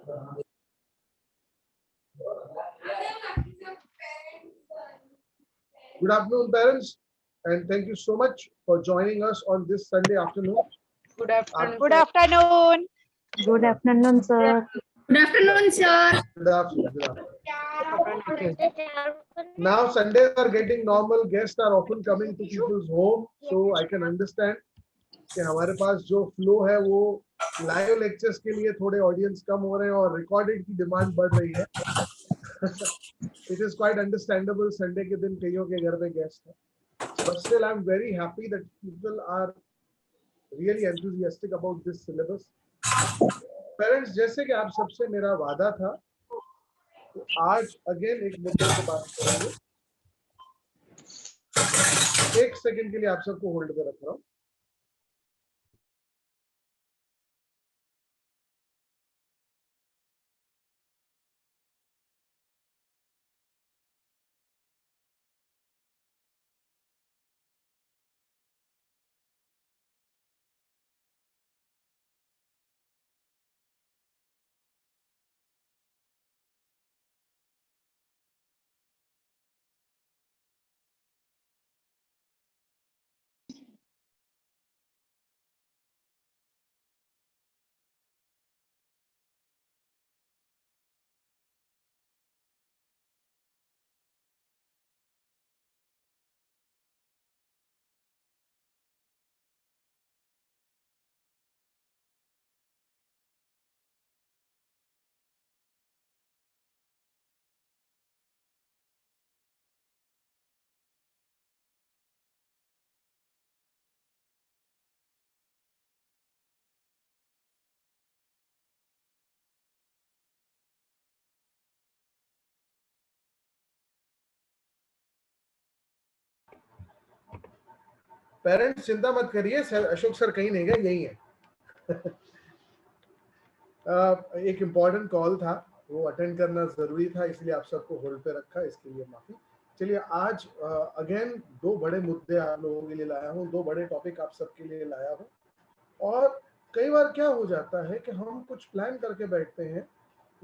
Good afternoon, parents, and thank you so much for joining us on this Sunday afternoon. Good afternoon. Good afternoon. Good afternoon, sir. Good afternoon, sir. Good afternoon. Good afternoon. Now Sundays are getting normal. Guests are often coming to people's home, so I can understand कि हमारे पास जो flow है वो live lectures के लिए थोड़े audience कम हो रहे हैं और रिकॉर्डेड की डिमांड बढ़ रही है. It is quite understandable. Sunday के दिन कईयों के घर में गेस्ट है, but still I'm very happy that people are really enthusiastic about this syllabus. Parents, जैसे कि आप सबसे मेरा वादा था, तो आज अगेन एक मुद्दे पे बात करेंगे. एक सेकंड के लिए आप सबको होल्ड पे रख रहा हूँ. पेरेंट्स चिंता मत करिए, अशोक सर कहीं नहीं गए, यही है. एक इम्पोर्टेंट कॉल था, वो अटेंड करना जरूरी था, इसलिए आप सबको होल्ड पे रखा, इसके लिए माफी. चलिए, आज अगेन दो बड़े मुद्दे आप लोगों के लिए लाया हूँ, दो बड़े टॉपिक आप सबके लिए लाया हूँ. और कई बार क्या हो जाता है कि हम कुछ प्लान करके बैठते हैं,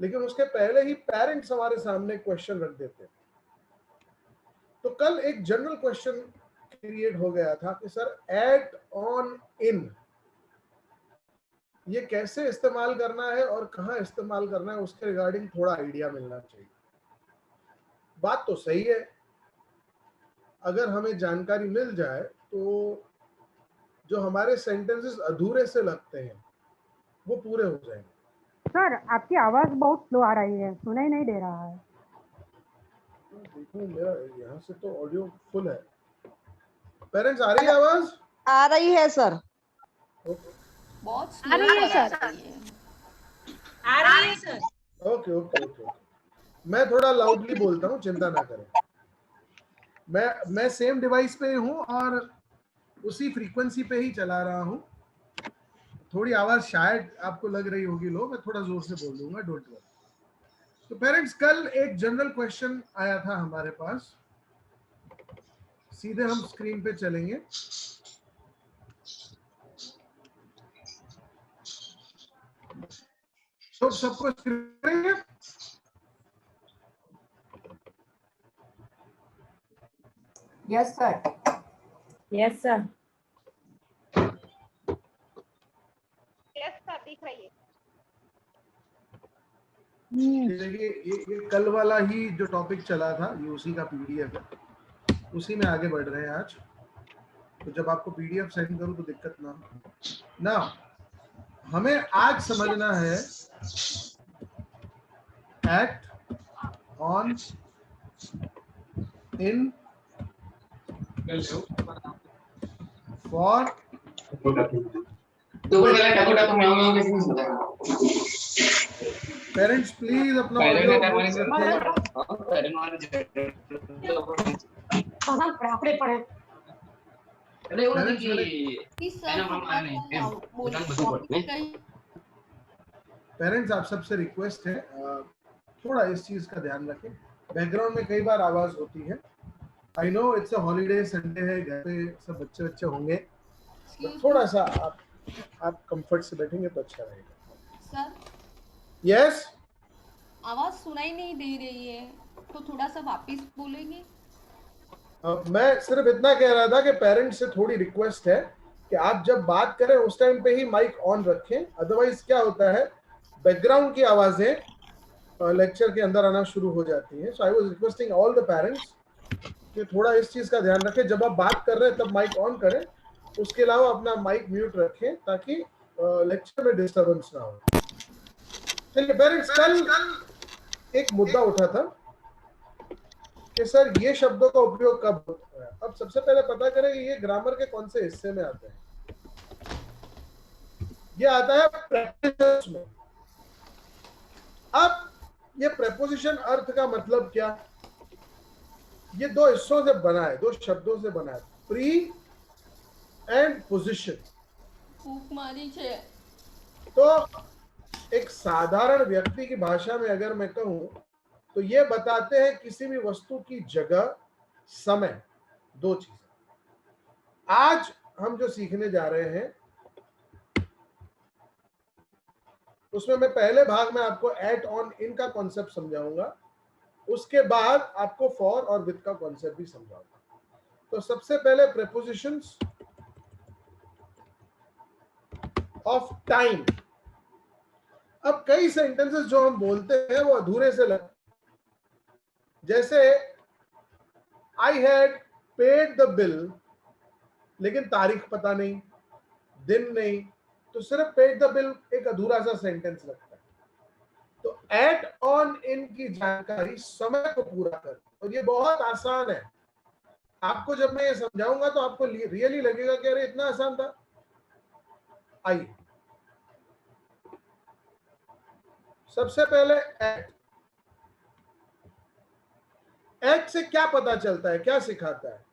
लेकिन उसके पहले ही पेरेंट्स हमारे सामने क्वेश्चन रख देते हैं. तो कल एक जनरल क्वेश्चन क्रिएट हो गया था कि सर एट, ऑन, इन ये कैसे इस्तेमाल करना है और कहाँ इस्तेमाल करना है, उसके रिगार्डिंग थोड़ा आइडिया मिलना चाहिए. बात तो सही है, अगर हमें जानकारी मिल जाए तो जो हमारे सेंटेंसेस अधूरे से लगते हैं वो पूरे हो जाएंगे. सर, आपकी आवाज बहुत स्लो आ रही है, सुनाई नहीं दे रहा है. देखो, मेरा यहाँ से तो ऑडियो फुल है. पेरेंट्स, आ रही है आवाज? आ रही है सर. बहुत आ रही है सर. आ रही है सर. Okay okay okay. मैं थोड़ा लाउडली बोलता हूँ, चिंता ना करें. मैं सेम डिवाइस पे हूँ और उसी फ्रीक्वेंसी पे ही चला रहा हूँ. थोड़ी आवाज शायद आपको लग रही होगी लो, मैं थोड़ा जोर से बोल दूंगा, डोंट वरी. तो पेरेंट्स, कल एक जनरल क्वेश्चन आया था हमारे पास. सीधे हम स्क्रीन पे चलेंगे. तो सबको screen, yes sir. Yes sir. Yes sir, दिख रही है. देखिए, ये कल वाला ही जो टॉपिक चला था, ये उसी का पीडीएफ है, उसी में आगे बढ़ रहे हैं आज. तो जब आपको पीडीएफ सेंड करूं तो दिक्कत ना हो. ना, हमें आज समझना है at, on, in, for, parents please अपना ऑडियो पेरेंट्स, आप सबसे रिक्वेस्ट है, थोड़ा इस चीज का ध्यान रखें. बैकग्राउंड में कई बार आवाज होती है. I know it's a holiday, Sunday है, घर पे सब बच्चे होंगे, तो थोड़ा सा आप कंफर्ट से बैठेंगे तो अच्छा रहेगा. सर, यस, आवाज सुनाई नहीं दे रही है, तो थोड़ा सा वापस बोलेंगे? मैं सिर्फ इतना कह रहा था कि पेरेंट्स से थोड़ी रिक्वेस्ट है कि आप जब बात करें उस टाइम पे ही माइक ऑन रखें, अदरवाइज क्या होता है बैकग्राउंड की आवाजें लेक्चर के अंदर आना शुरू हो जाती हैं। So I was requesting all the parents कि थोड़ा इस चीज का ध्यान रखें, जब आप बात कर रहे हैं तब माइक ऑन करें, उसके अलावा अपना माइक म्यूट रखें ताकि लेक्चर में डिस्टरबेंस ना हो। चलिए पेरेंट्स, कल एक मुद्दा उठा था कि सर ये शब्दों का उपयोग कब होता है। अब सबसे पहले पता करें कि ये ग्रामर के कौन से हिस्से में आते हैं। ये आता है प्रेपोजिशंस में। अब ये प्रेपोजिशन अर्थ का मतलब क्या, ये दो हिस्सों से बना है, दो शब्दों से बना है, प्री एंड पोजिशन। फूक मारी छे। तो एक साधारण व्यक्ति की भाषा में अगर मैं कहूं तो ये बताते हैं किसी भी वस्तु की जगह, समय, दो चीजें। आज हम जो सीखने जा रहे हैं उसमें मैं पहले भाग में आपको एट, ऑन, इन का कॉन्सेप्ट समझाऊंगा, उसके बाद आपको फॉर और विद का कॉन्सेप्ट भी समझाऊंगा। तो सबसे पहले प्रेपोजिशंस ऑफ टाइम। अब कई सेंटेंसेस जो हम बोलते हैं वो अधूरे से लगते, जैसे I had paid the bill, लेकिन तारीख पता नहीं, दिन नहीं, तो सिर्फ पेड द बिल एक अधूरा सा सेंटेंस लगता है। तो एट, ऑन, इन की जानकारी समय को पूरा कर, और ये बहुत आसान है। आपको जब मैं ये समझाऊंगा तो आपको रियली लगेगा कि अरे इतना आसान था। आइए सबसे पहले एट। एट से क्या पता चलता है, क्या सिखाता है?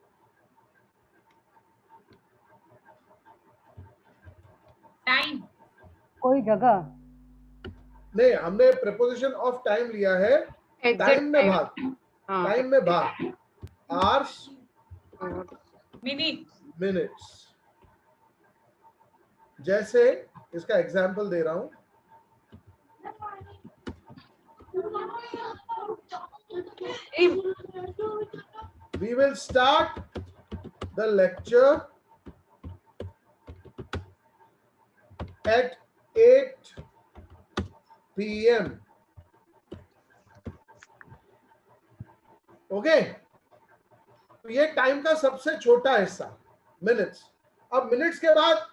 टाइम। कोई जगह। नहीं, हमने प्रेपोजिशन ऑफ टाइम लिया है, टाइम में भाग, टाइम में भाग, आवर्स, मिनट्स। जैसे इसका एग्जांपल दे रहा हूं, we will start the lecture at 8 p.m. Okay, तो ये टाइम का सबसे छोटा हिस्सा, मिनट्स। अब मिनट्स के बाद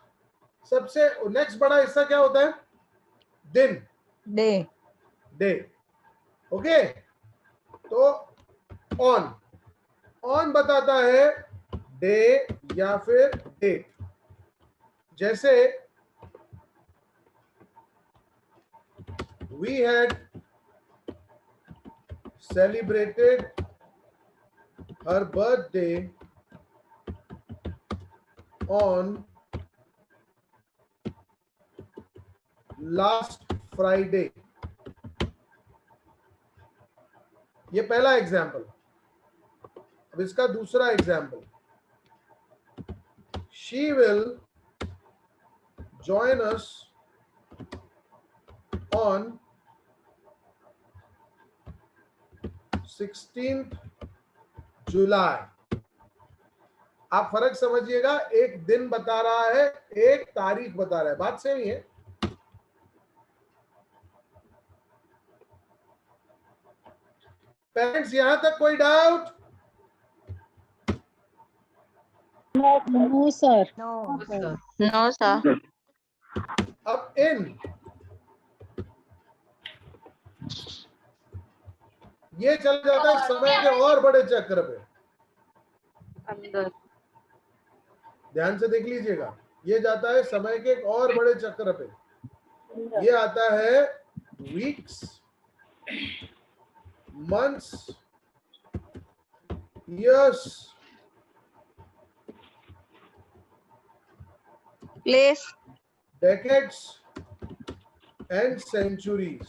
सबसे नेक्स्ट बड़ा हिस्सा क्या होता है? दिन, डे। डे। ओके, तो ऑन, ऑन बताता है डे या फिर डेट। जैसे we had celebrated her birthday on last Friday. ये पहला एग्जाम्पल। अब इसका दूसरा example, she will join us on 16th जुलाई। आप फर्क समझिएगा, एक दिन बता रहा है, एक तारीख बता रहा है, बात सेम ही है। पेरेंट्स, यहां तक कोई doubt? No sir. No sir. अब इन, ये चल जाता है समय के और बड़े चक्र पे। अंदर। ध्यान से देख लीजिएगा, ये जाता है समय के एक और बड़े चक्र पे। ये आता है weeks, months, years, place. decades and centuries।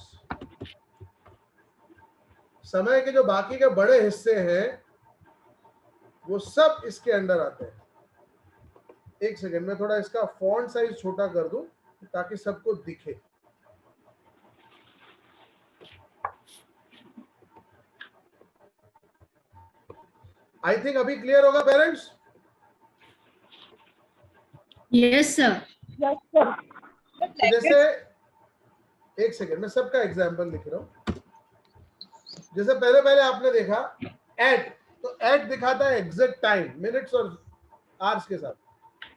समय के जो बाकी के बड़े हिस्से हैं वो सब इसके अंदर आते हैं। एक सेकेंड में थोड़ा इसका फॉन्ट साइज छोटा कर दूं ताकि सबको दिखे। आई थिंक अभी क्लियर होगा पेरेंट्स? Yes, sir. तो जैसे एक सेकेंड में सबका एग्जाम्पल लिख रहा हूं। जैसे पहले पहले आपने देखा एट, तो एट दिखाता है एग्जैक्ट टाइम, मिनट्स और आवर्स के साथ।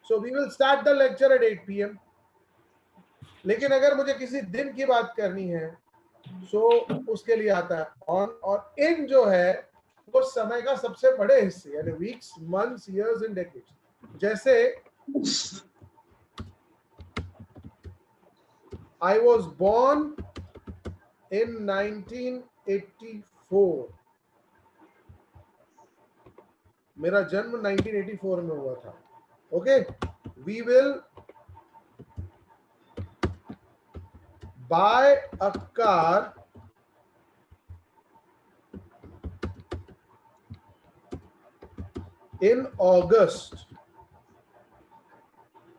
So we will start the lecture at 8 PM। लेकिन अगर मुझे किसी दिन की बात करनी है सो उसके लिए आता है ऑन, और इन जो है वो समय का सबसे बड़े हिस्से, यानी weeks, months, years and decades. जैसे I was born in 1984। मेरा जन्म 1984 में हुआ था। Okay, we will buy a car in August।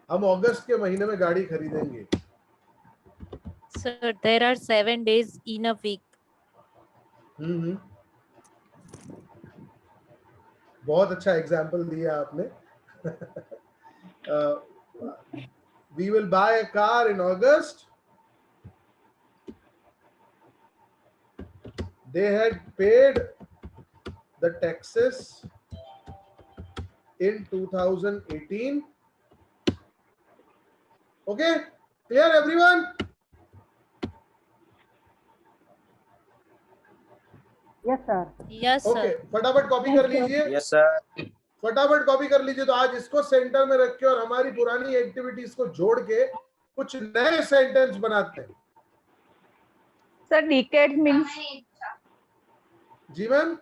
हम अगस्त के महीने में गाड़ी खरीदेंगे। Sir, there are 7 days in a week. बहुत अच्छा एग्जाम्पल दिया आपने। We will buy a car in August। They had paid the taxes in 2018। Okay, clear everyone? Yes sir. Yes, sir. Okay, फटाफट कॉपी कर लीजिए। Yes sir. फटाफट copy कर लीजिए। तो आज इसको सेंटर में रख के और हमारी पुरानी एक्टिविटीज को जोड़ के कुछ नए सेंटेंस बनाते हैं। सर डिकेड मीन्स जी मैम,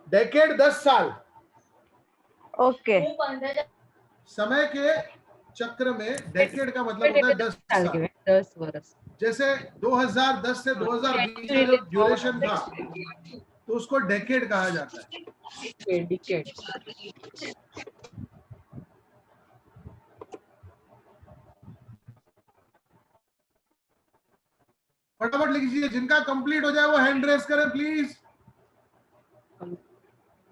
डेकेड 10 साल। ओके समय के चक्र में डेकेड का मतलब होता है 10 साल। 10 वर्ष। जैसे 2010 से 2020 का जो ड्यूरेशन था तो उसको डेकेड कहा जाता है। डिकेड फटाफट लिख लीजिए। जिनका कंप्लीट हो जाए वो हैंड रेस करें प्लीज।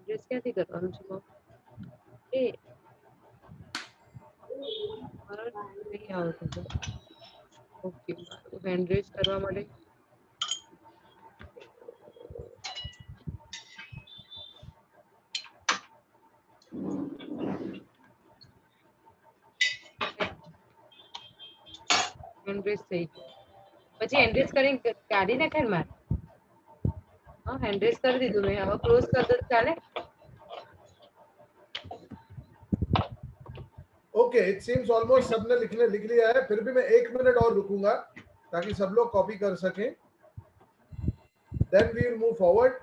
कैसे करવાનું છે એ નહીં આવતું ઓકે હેન્ડ રેઝ કરવા માટે હેન્ડ રેઝ થઈ ગયું પછી હેન્ડ રેઝ કરીને કાઢી નાખે ને મારે હા હેન્ડ રેઝ કરી દીધું મેં હવે ક્લોઝ કરી દો ચાલે ओके, इट सीम्स ऑलमोस्ट सबने लिख लिया है। फिर भी मैं 1 मिनट और रुकूंगा ताकि सब लोग कॉपी कर सकें। Then we will move forward.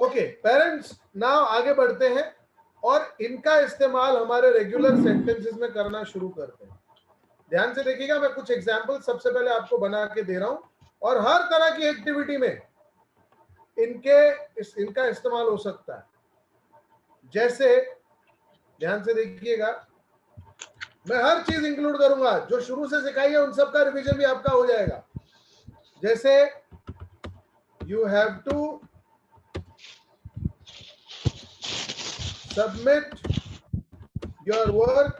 Okay parents, now आगे बढ़ते हैं और इनका इस्तेमाल हमारे रेगुलर सेंटेंसेस में करना शुरू करते हैं। ध्यान से देखिएगा, मैं कुछ एग्जांपल सबसे पहले आपको बना के दे रहा हूं और हर तरह की एक्टिविटी में इनका इस्तेमाल हो सकता है। जैसे ध्यान से देखिएगा, मैं हर चीज इंक्लूड करूंगा, जो शुरू से सिखाई है उन सब का रिवीजन भी आपका हो जाएगा। जैसे you have to submit your work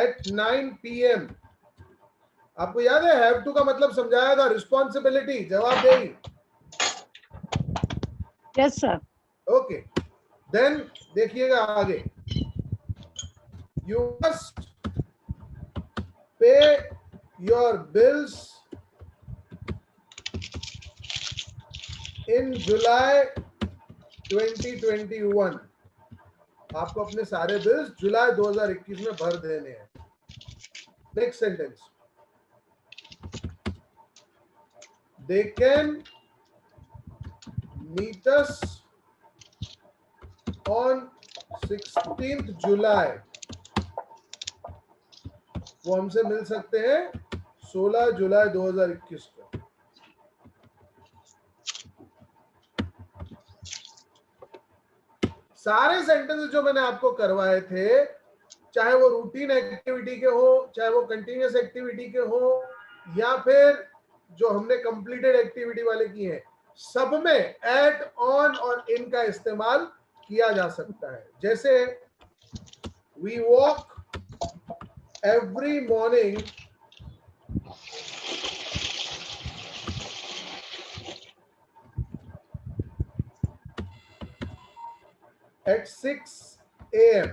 at 9 PM। आपको याद है हैव टू का मतलब समझाया था, रिस्पॉन्सिबिलिटी, जवाबदेही। Yes, sir. ओके, देन देखिएगा आगे, you must pay your bills in July 2021। आपको अपने सारे बिल्स जुलाई 2021 में भर देने हैं। Next sentence, they can meet us on 16th July. वो हमसे मिल सकते हैं 16 जुलाई 2021 को। सारे सेंटेंसेस जो मैंने आपको करवाए थे, चाहे वो रूटीन एक्टिविटी के हो, चाहे वो कंटिन्यूअस एक्टिविटी के हो, या फिर जो हमने कंप्लीटेड एक्टिविटी वाले की हैं, सब में एट, ऑन और इन का इस्तेमाल किया जा सकता है। जैसे we walk every morning at 6 AM,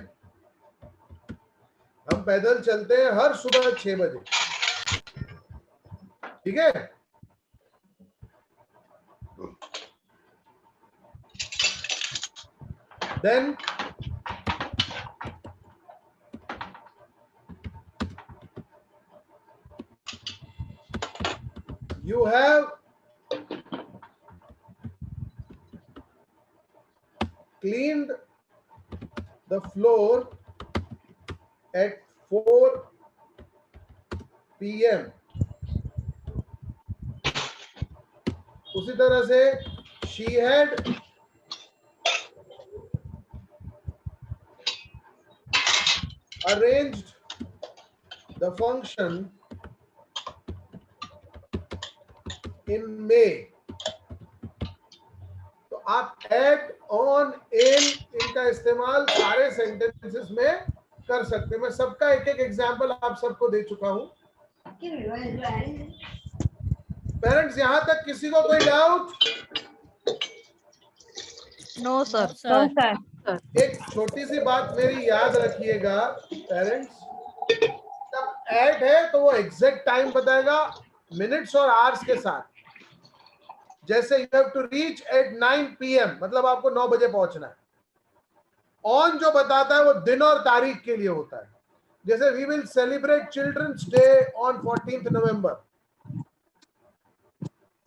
हम पैदल चलते हैं हर सुबह 6 बजे। ठीक है, then you have cleaned the floor at 4 PM. उसी तरह से she had arranged the function in May. तो आप एट, ऑन, इन, इनका इस्तेमाल सारे सेंटेंसेस में कर सकते हैं। मैं सबका एक एक एग्जाम्पल आप सबको दे चुका हूं। पेरेंट्स, यहां तक किसी को कोई doubt? No, sir. No, sir. एक छोटी सी बात मेरी याद रखिएगा पेरेंट्स, जब एट है तो वो एग्जैक्ट टाइम बताएगा मिनट्स और आवर्स के साथ। जैसे you have to reach at 9 PM, मतलब आपको 9 बजे पहुंचना है। ऑन जो बताता है वो दिन और तारीख के लिए होता है। जैसे we will celebrate children's day on 14th November,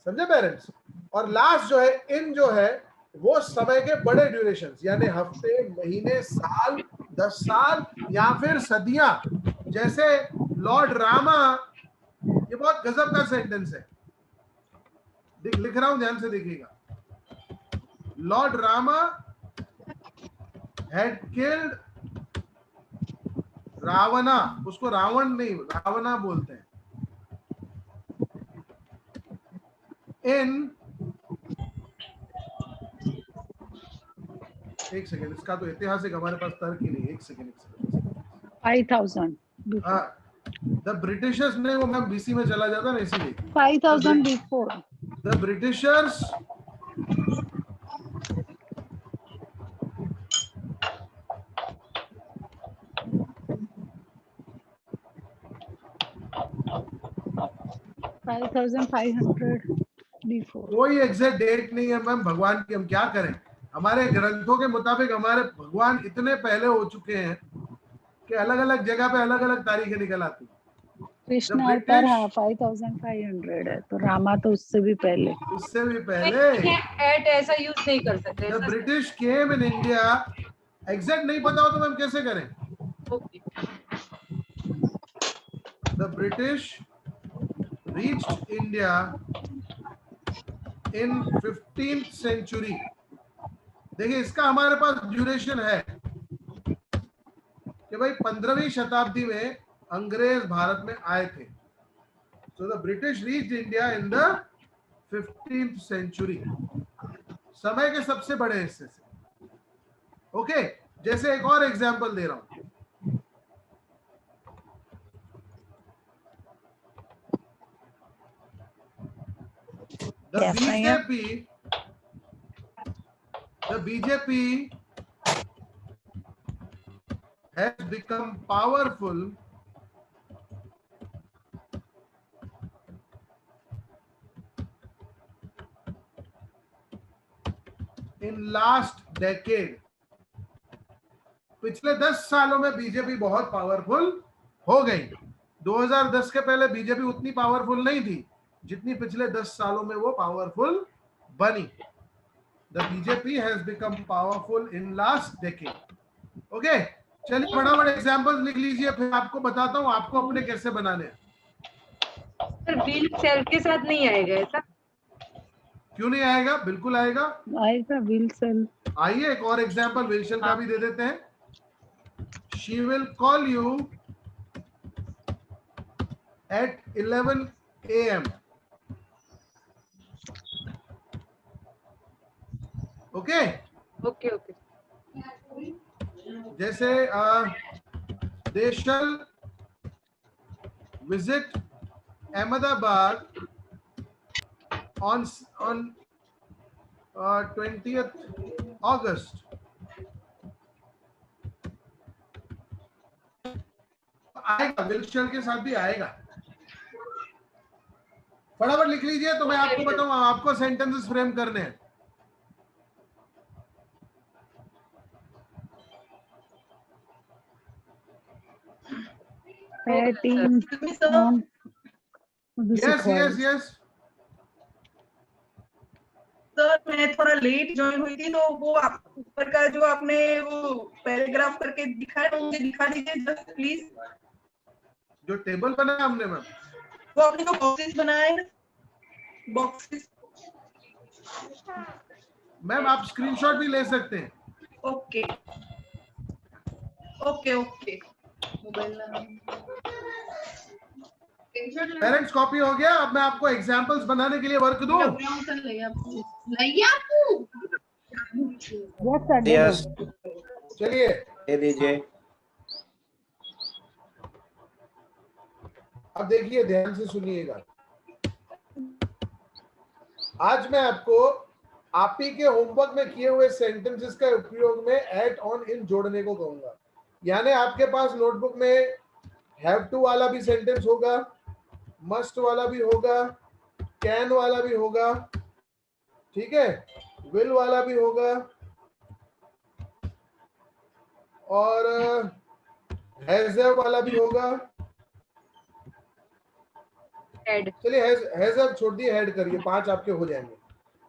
समझे पेरेंट्स? और लास्ट जो है इन जो है वो समय के बड़े ड्यूरेशन, यानी हफ्ते, महीने, साल, 10 साल या फिर सदियां। जैसे लॉर्ड रामा, ये बहुत गजब का सेंटेंस है, लिख रहा हूं, ध्यान से देखिएगा। लॉर्ड रामा हैड किल्ड रावणा, उसको रावण नहीं रावणा बोलते हैं, इन, एक सेकेंड, इसका तो ऐतिहासिक हमारे पास तर्क ही नहीं। एक सेकेंड 5,000. हाँ, द ब्रिटिशर्स ने, वो मैम BC में चला जाता ना इसीलिए। 5,000 before. The Britishers before. कोई एग्जैक्ट डेट नहीं है मैम भगवान की, हम क्या करें? हमारे ग्रंथों के मुताबिक हमारे भगवान इतने पहले हो चुके हैं कि अलग अलग जगह पे अलग अलग तारीखें निकल आती। कृष्ण अवतार 5,500 है, तो रामा तो उससे भी पहले। उससे भी पहले एट ऐसा यूज नहीं कर सकते। The British came in India, exact नहीं पता हो तो मैम कैसे करें? The British reached India in 15th century। देखिए इसका हमारे पास ड्यूरेशन है कि भाई 15वीं शताब्दी में अंग्रेज भारत में आए थे। So the British reached India in the 15th century, समय के सबसे बड़े हिस्से से। ओके, जैसे एक और एग्जांपल दे रहा हूं। The BJP has become powerful in last decade। पिछले 10 सालों में बीजेपी बहुत पावरफुल हो गई। 2010 के पहले बीजेपी उतनी पावरफुल नहीं थी जितनी पिछले 10 सालों में वो पावरफुल बनी। The BJP has become powerful in last decade. Okay, चलिए फटाफट एग्जांपल्स लिख लीजिए, फिर आपको बताता हूँ आपको अपने कैसे बनाने हैं। सर व्हील सेल के साथ नहीं आएगा ऐसा? क्यों नहीं आएगा, बिल्कुल आएगा। आएगा व्हील सेल। आइए एक और एग्जांपल व्हील सेल का भी दे देते हैं। She will call you at 11 a.m. Okay okay okay. जैसे they shall visit Ahmedabad on 20th August. आएगा, विलशल के साथ भी आएगा। फटाफट लिख लीजिए तो मैं आपको बताऊं, आपको सेंटेंसेस फ्रेम करने हैं। Yes yes yes. सर मैं थोड़ा लेट ज्वाइन हुई थी, तो वो ऊपर का जो आपने वो पैराग्राफ करके दिखाया है, मुझे दिखा दीजिए जस्ट प्लीज। जो टेबल बनाया हमने मैम, वो आपने जो बॉक्सेस बनाए हैं, बॉक्सेस। मैम आप स्क्रीनशॉट भी ले सकते हैं। Okay okay okay. Mobile parents copy हो गया। अब मैं आपको एग्जांपल्स बनाने के लिए वर्क दूं। यस चलिए दे दीजिए। अब देखिए, ध्यान से सुनिएगा। आज मैं आपको आप ही के होमवर्क में किए हुए सेंटेंसेस का उपयोग में एट ऑन इन जोड़ने को कहूंगा। यानी आपके पास नोटबुक में हैव टू वाला भी सेंटेंस होगा, मस्ट वाला भी होगा, कैन वाला भी होगा, ठीक है, विल वाला भी होगा, और हैज हैव वाला भी होगा। हेड। चलिए हैज हैव छोड़ दिए, हेड करिए, 5 आपके हो जाएंगे।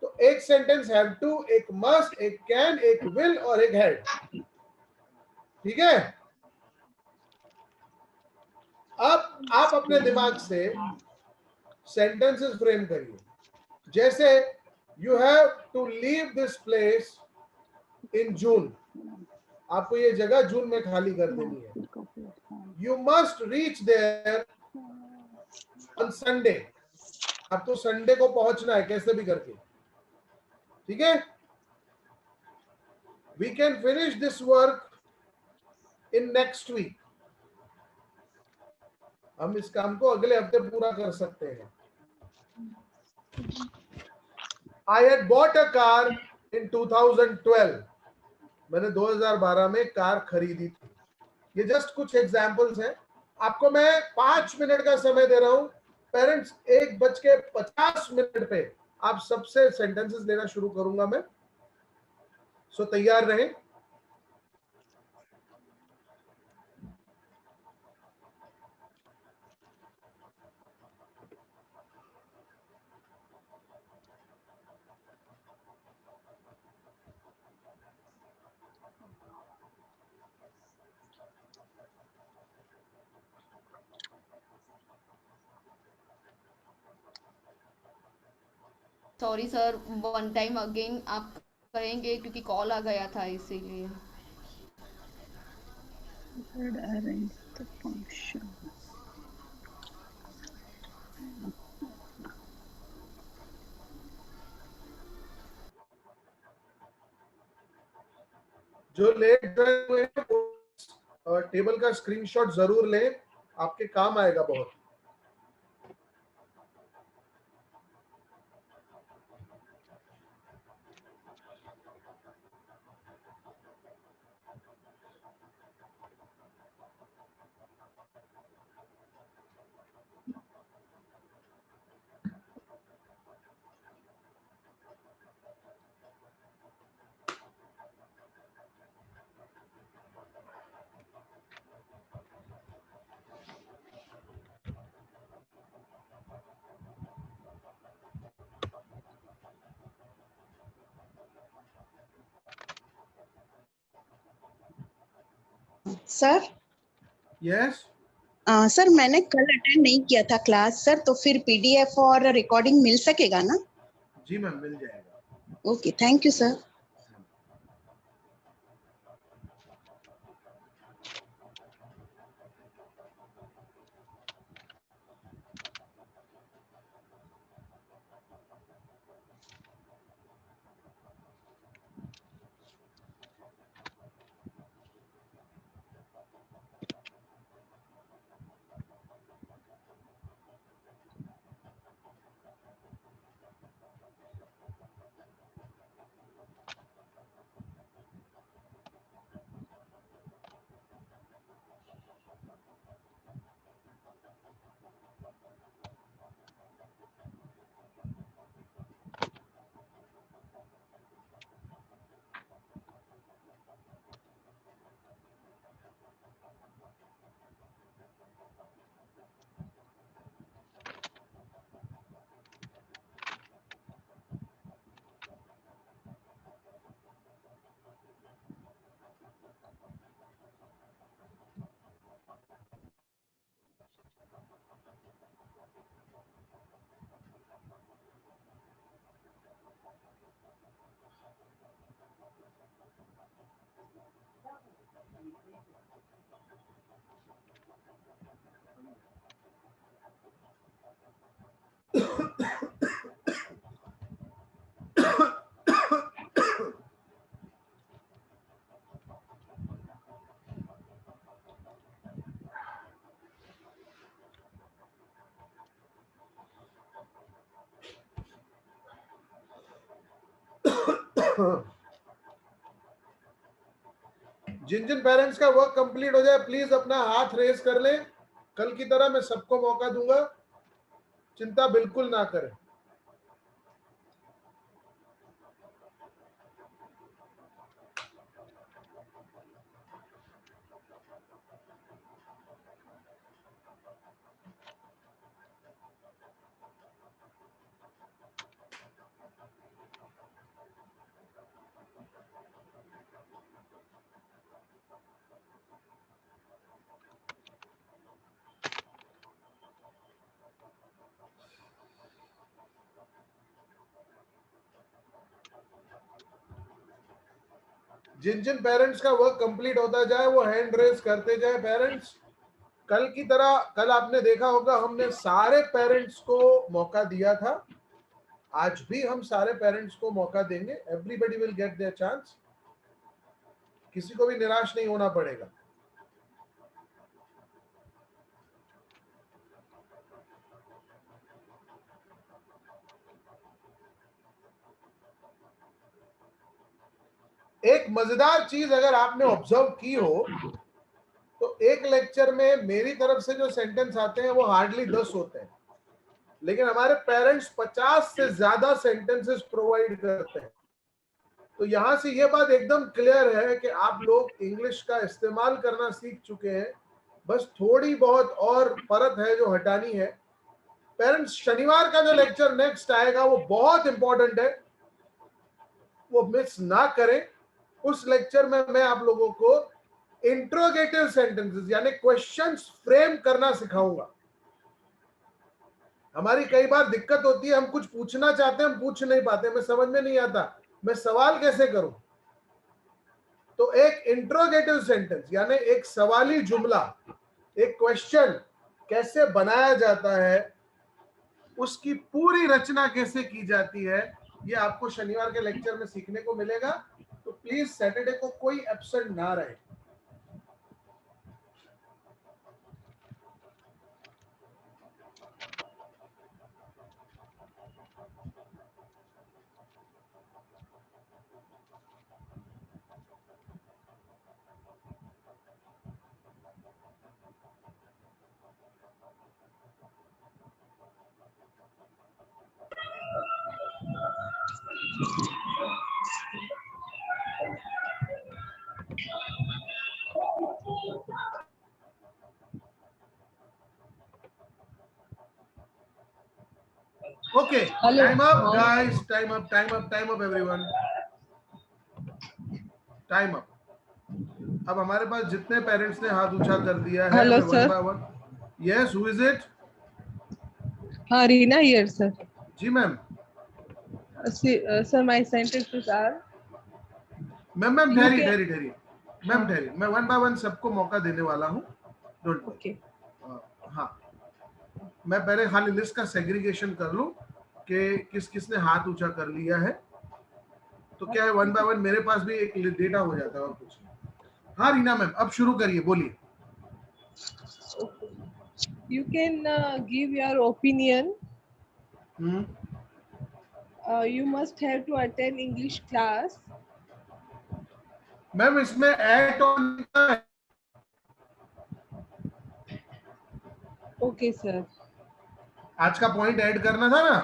तो एक सेंटेंस हैव टू, एक मस्ट, एक कैन, एक विल और एक हैड, ठीक है। अब आप अपने दिमाग से सेंटेंसेस फ्रेम करिए। जैसे you have to leave this place in June, आपको ये जगह जून में खाली कर देनी है। You must reach there on Sunday, आपको संडे को पहुंचना है कैसे भी करके, ठीक है। We can finish this work in next week, हम इस काम को अगले हफ्ते पूरा कर सकते हैं। I had bought a car in 2012, मैंने 2012 में कार खरीदी थी। ये जस्ट कुछ एग्जांपल्स हैं। आपको मैं 5 मिनट का समय दे रहा हूं। पेरेंट्स 1:50 पे आप सबसे सेंटेंसेस लेना शुरू करूंगा मैं, सो तैयार रहें। Sorry sir, one time again आप करेंगे क्योंकि कॉल आ गया था इसीलिए। Arrange the function. जो लेट ज्वाइन हुए हैं वो टेबल का स्क्रीनशॉट जरूर लें, आपके काम आएगा बहुत। सर यस, सर मैंने कल अटेंड नहीं किया था क्लास सर, तो फिर पीडीएफ और रिकॉर्डिंग मिल सकेगा ना? जी मैम, मिल जाएगा। Okay, thank you sir. जिन जिन पेरेंट्स का वर्क कंप्लीट हो जाए प्लीज अपना हाथ रेज कर लें। कल की तरह मैं सबको मौका दूंगा, चिंता बिल्कुल ना करें। जिन जिन पेरेंट्स का वर्क कंप्लीट होता जाए वो हैंड रेज करते जाए। पेरेंट्स, कल की तरह कल आपने देखा होगा हमने सारे पेरेंट्स को मौका दिया था, आज भी हम सारे पेरेंट्स को मौका देंगे। Everybody will get their chance, किसी को भी निराश नहीं होना पड़ेगा। एक मजेदार चीज अगर आपने ऑब्जर्व की हो तो एक लेक्चर में मेरी तरफ से जो सेंटेंस आते हैं वो हार्डली 10 होते हैं, लेकिन हमारे पेरेंट्स 50 से ज्यादा सेंटेंसेस प्रोवाइड करते हैं। तो यहां से ये बात एकदम क्लियर है कि आप लोग इंग्लिश का इस्तेमाल करना सीख चुके हैं, बस थोड़ी बहुत और परत है जो हटानी है। पेरेंट्स, शनिवार का जो लेक्चर नेक्स्ट आएगा वो बहुत इंपॉर्टेंट है, वो मिस ना करें। उस लेक्चर में मैं आप लोगों को इंट्रोगेटिव सेंटेंसेस यानी क्वेश्चंस फ्रेम करना सिखाऊंगा। हमारी कई बार दिक्कत होती है, हम कुछ पूछना चाहते हैं, हम पूछ नहीं पाते, हमें समझ में नहीं आता मैं सवाल कैसे करूं। तो एक इंट्रोगेटिव सेंटेंस यानी एक सवाली जुमला, एक क्वेश्चन कैसे बनाया जाता है, उसकी पूरी रचना कैसे की जाती है, ये आपको शनिवार के लेक्चर में सीखने को मिलेगा। तो प्लीज सैटरडे को कोई एब्सेंट ना रहे। Okay, time up, guys. Time up, time up, time up, everyone. Time up. अब हमारे पास जितने पेरेंट्स ने हाथ ऊंचा कर दिया है, Hello, one sir. By one. Yes, who is it? हाँ, Reena here, sir. जी ma'am. Sir, my sentences are. Ma'am You ठहरी can- ठहरी ठहरी मैम ठहरी, मैं वन बाय वन सबको मौका देने वाला हूँ, डोंट वरी। Okay. हाँ, मैं पहले खाली लिस्ट का सेग्रीगेशन कर लूं कि किस किसने हाथ ऊंचा कर लिया है, तो क्या है वन बाय वन मेरे पास भी एक डेटा हो जाता है और कुछ नहीं। हाँ रीना मैम, अब शुरू करिए, बोलिए। You can give your opinion. You must have to attend English class. Ma'am इसमें एट ऑन है। Okay, sir. आज का पॉइंट ऐड करना था ना।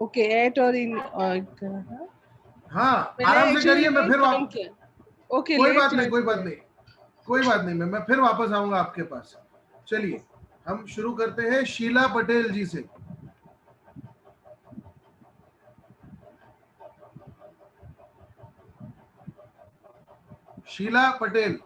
Okay, at or in. हाँ, मैंने आराम से actually करिए, मैं नहीं फिर काम किया. Okay, कोई late बात नहीं, class कोई बात है. नहीं, कोई बात नहीं मैं फिर वापस आऊंगा आपके पास। चलिए हम शुरू करते हैं शीला पटेल जी से। Sheela Patel.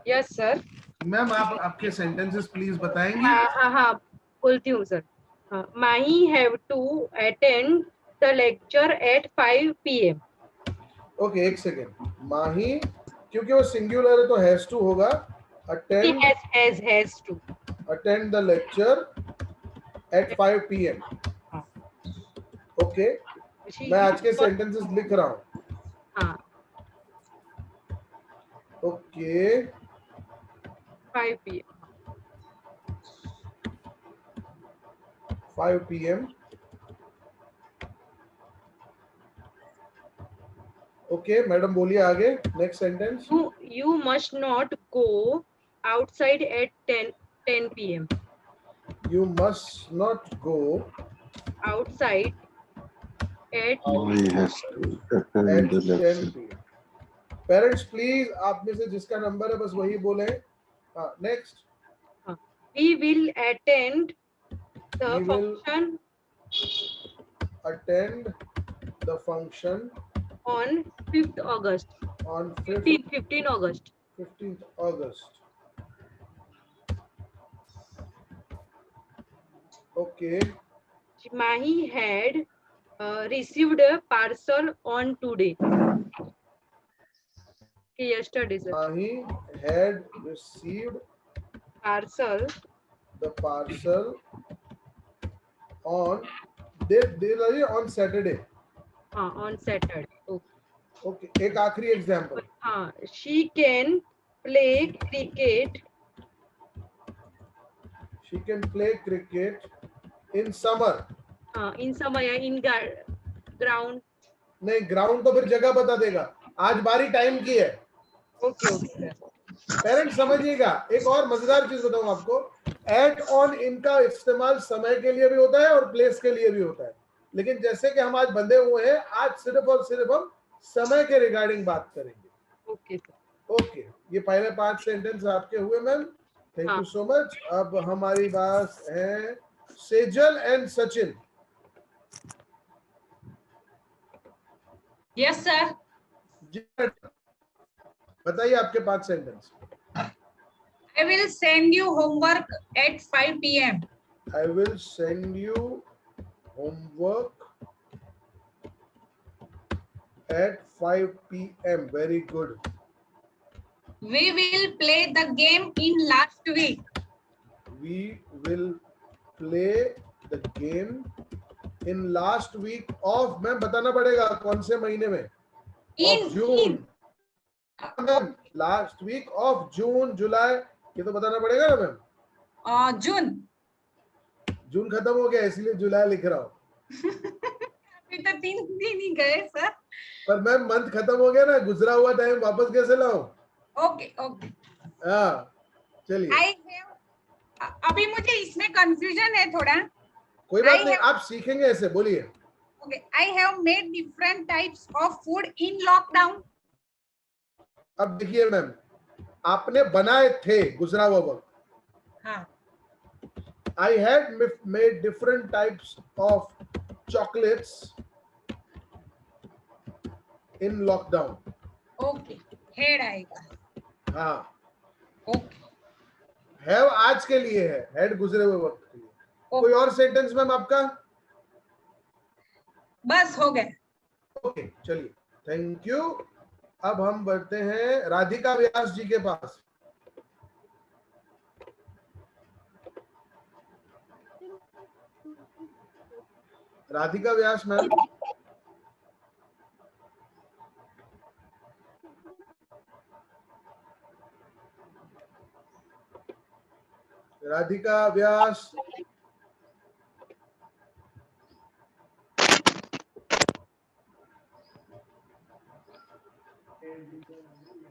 Yes sir. Ma'am आप आपके सेंटेंसेस प्लीज बताएंगी। हाँ बोलती हूँ सर। Mahi have to attend the lecture at 5 PM। Okay, एक सेकेंड। माही, क्योंकि वो सिंगुलर है तो हैज टू होगा। Attend has to attend the lecture at 5 PM। Okay, मैं आज के सेंटेंसेस लिख रहा हूँ। हाँ, okay, 5 PM। 5 PM। Okay madam, बोलिए आगे, next sentence. You must not go outside at 10 PM। You must not go outside at at 10 PM। Parents please, आप में से जिसका नंबर है बस वही बोले। हाँ, next. we will attend the We will function attend the function on 5th August। on 15 August। 15th August। Okay, Mahi had received a parcel on today। yesterday sir। Mahi had received parcel the parcel on on Saturday। on Saturday। Okay, एक आखिरी example. हाँ, she can play cricket। She can play cricket in summer। हाँ, in summer या in ground। नहीं, ground तो फिर जगह बता देगा। आज बारी टाइम की है। ओके पेरेंट्स समझिएगा, एक और मजेदार चीज बताऊं आपको। एट ऑन इनका इस्तेमाल समय के लिए भी होता है और प्लेस के लिए भी होता है, लेकिन जैसे कि हम आज बंधे हुए हैं, आज सिर्फ और सिर्फ हम समय के रिगार्डिंग बात करेंगे। ओके, ये पहले 5 सेंटेंस आपके हुए ma'am, thank you so much. अब हमारी बात है Sejal and Sachin. Yes sir. बताइए आपके 5 sentence. I will send you homework at 5 PM। I will send you homework at 5 PM। Very good। We will play the game in last week। We will play the game in last week of, ma'am बताना पड़ेगा कौन से महीने में। In June. Ma'am last week of June, July, ये तो बताना पड़ेगा ना मैम। जून खत्म हो गया इसलिए जुलाई लिख रहा हूँ। अभी तो 3 दिन ही गए सर। पर मैम मंथ खत्म हो गया ना, गुजरा हुआ टाइम वापस कैसे लाऊं? Okay okay. हाँ चलिए। अभी मुझे इसमें कंफ्यूजन है थोड़ा। कोई बात नहीं, आप सीखेंगे ऐसे, बोलिए। Okay, I have made different types of food in lockdown। अब देखिए मैम, आपने बनाए थे गुजरा हुआ वक्त। हाँ। I had made different types of chocolates in lockdown. Okay. Head आएगा. हाँ. Okay. हैव आज के लिए है, हेड गुजरे हुए वक्त के लिए. कोई और सेंटेंस मैम आपका? बस हो गया. ओके, चलिए, थैंक यू. अब हम बढ़ते हैं राधिका व्यास जी के पास. Radhika Vyas ma'am. Radhika Vyas.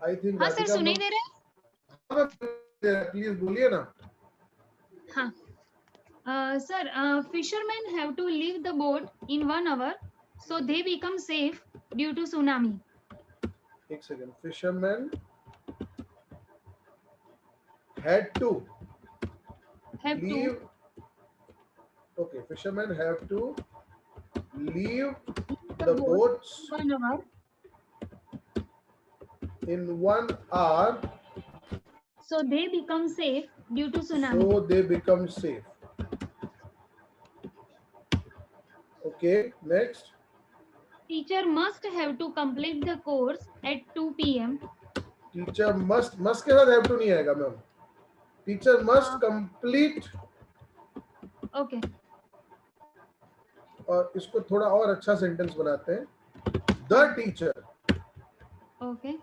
I think. हाँ सर, सुनाई दे रहा है? प्लीज बोलिए ना. हाँ sir, fishermen have to leave the boat in 1 hour, so they become safe due to tsunami. एक second. Fishermen had to leave. Okay, fishermen have to leave the boats 1 hour. in 1 hour, So they become safe due to tsunami. so they become safe. Okay, next. Teacher must have to complete the course at 2 p.m. Teacher must के साथ have to नहीं आएगा ma'am. Teacher must complete. Okay. और इसको थोड़ा और अच्छा sentence बनाते हैं. The teacher. Okay.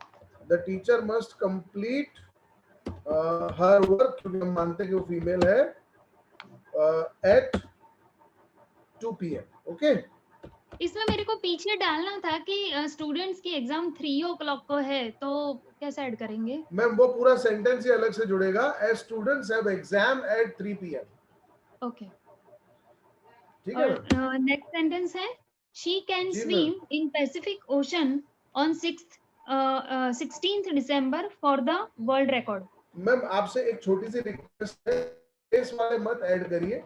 The teacher must complete her work, क्योंकि हम मानते हैं कि वो फीमेल है, at 2 p.m. ओके. इसमें मेरे को पीछे डालना था कि स्टूडेंट्स की एग्जाम 3 o'clock को है, तो कैसे ऐड करेंगे? मैम वो पूरा सेंटेंस ही अलग से जुड़ेगा. As students have exam at 3 p.m. Okay. ठीक है मैम. और नेक्स्ट सेंटेंस है शी कैन जी, swim in Pacific Ocean on 16th December for the world record. Ma'am आपसे एक छोटी सी रिक्वेस्ट है, प्लेस वाले मत ऐड करिए.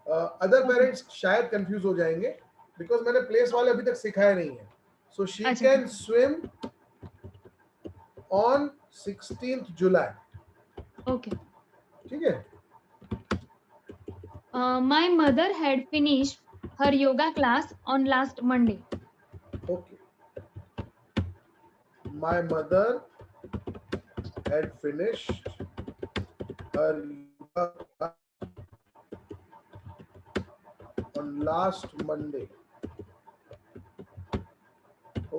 अदर पेरेंट्स शायद कंफ्यूज हो जाएंगे, बिकॉज मैंने प्लेस वाले अभी तक सिखाया नहीं है. सो शी अच्छा. Can swim on 16th July. Okay. ठीक है. My mother had finished her yoga class on last Monday. Okay. My mother had finished her yoga class on last Monday.